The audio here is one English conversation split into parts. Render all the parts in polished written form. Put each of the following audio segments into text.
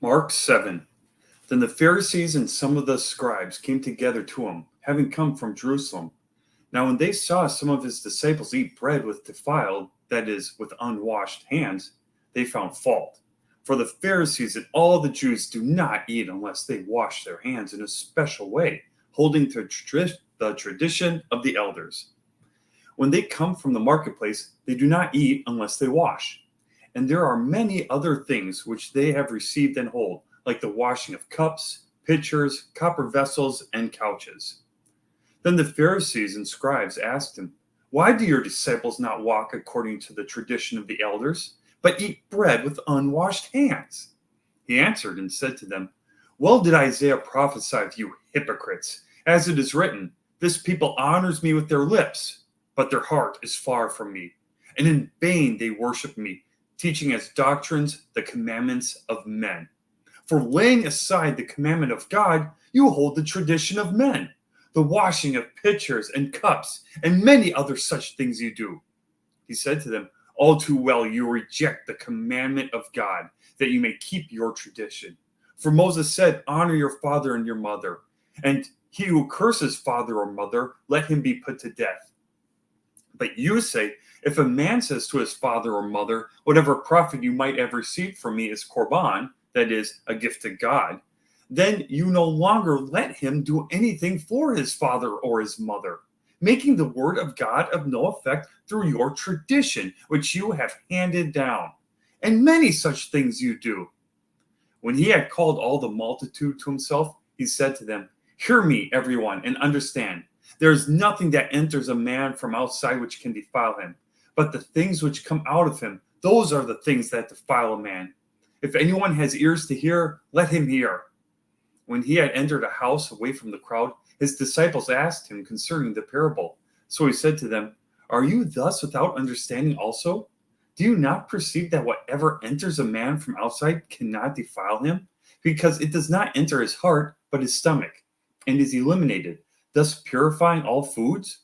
Mark 7. Then the Pharisees and some of the scribes came together to him, having come from Jerusalem. Now when they saw some of his disciples eat bread with defiled, that is, with unwashed hands, they found fault. For the Pharisees and all the Jews do not eat unless they wash their hands in a special way, holding to the tradition of the elders. When they come from the marketplace, they do not eat unless they wash. And there are many other things which they have received and hold, like the washing of cups, pitchers, copper vessels, and couches. Then the Pharisees and scribes asked him, "Why do your disciples not walk according to the tradition of the elders, but eat bread with unwashed hands?" He answered and said to them, "Well did Isaiah prophesy of you hypocrites, as it is written, 'This people honors me with their lips, but their heart is far from me. And in vain they worship me, teaching as doctrines the commandments of men. For laying aside the commandment of God, you hold the tradition of men, the washing of pitchers and cups, and many other such things you do." He said to them, "All too well you reject the commandment of God, that you may keep your tradition. For Moses said, 'Honor your father and your mother,' and he who curses father or mother, let him be put to death. But you say, if a man says to his father or mother, 'Whatever profit you might have received from me is korban,' that is, a gift to God, then you no longer let him do anything for his father or his mother, making the word of God of no effect through your tradition, which you have handed down. And many such things you do." When he had called all the multitude to himself, he said to them, "Hear me, everyone, and understand. There is nothing that enters a man from outside which can defile him, but the things which come out of him, those are the things that defile a man. If anyone has ears to hear, let him hear." When he had entered a house away from the crowd, his disciples asked him concerning the parable. So he said to them, "Are you thus without understanding also? Do you not perceive that whatever enters a man from outside cannot defile him? Because it does not enter his heart, but his stomach, and is eliminated, thus purifying all foods?"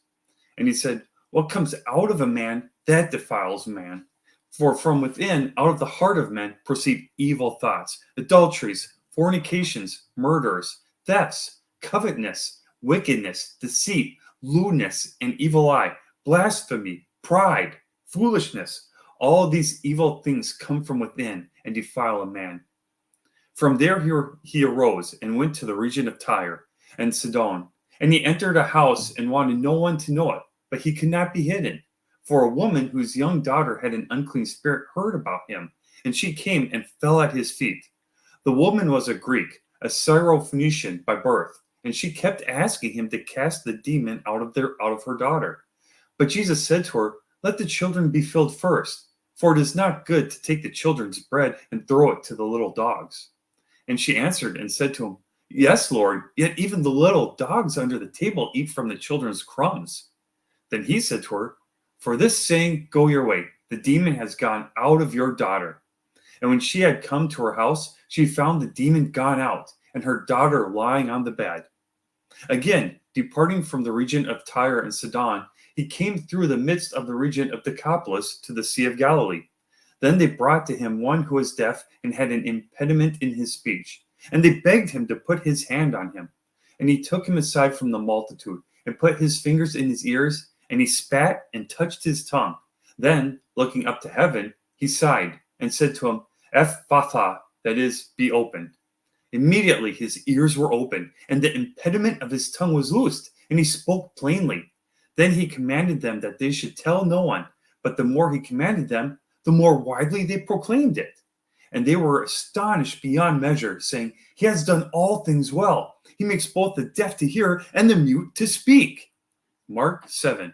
And he said, "What comes out of a man, that defiles man. For from within, out of the heart of men, proceed evil thoughts, adulteries, fornications, murders, thefts, covetousness, wickedness, deceit, lewdness, and evil eye, blasphemy, pride, foolishness. All these evil things come from within and defile a man." From there he arose and went to the region of Tyre and Sidon. And he entered a house and wanted no one to know it, but he could not be hidden. For a woman whose young daughter had an unclean spirit heard about him, and she came and fell at his feet. The woman was a Greek, a Syrophoenician by birth, and she kept asking him to cast the demon out of her daughter. But Jesus said to her, "Let the children be filled first, for it is not good to take the children's bread and throw it to the little dogs." And she answered and said to him, "Yes, Lord, yet even the little dogs under the table eat from the children's crumbs." Then he said to her, "For this saying, go your way. The demon has gone out of your daughter." And when she had come to her house, she found the demon gone out, and her daughter lying on the bed. Again, departing from the region of Tyre and Sidon, he came through the midst of the region of Decapolis to the Sea of Galilee. Then they brought to him one who was deaf and had an impediment in his speech, and they begged him to put his hand on him. And he took him aside from the multitude, and put his fingers in his ears, and he spat and touched his tongue. Then, looking up to heaven, he sighed and said to him, "Ephphatha," that is, be opened. Immediately his ears were opened, and the impediment of his tongue was loosed, and he spoke plainly. Then he commanded them that they should tell no one, but the more he commanded them, the more widely they proclaimed it. And they were astonished beyond measure, saying, "He has done all things well. He makes both the deaf to hear and the mute to speak." Mark 7,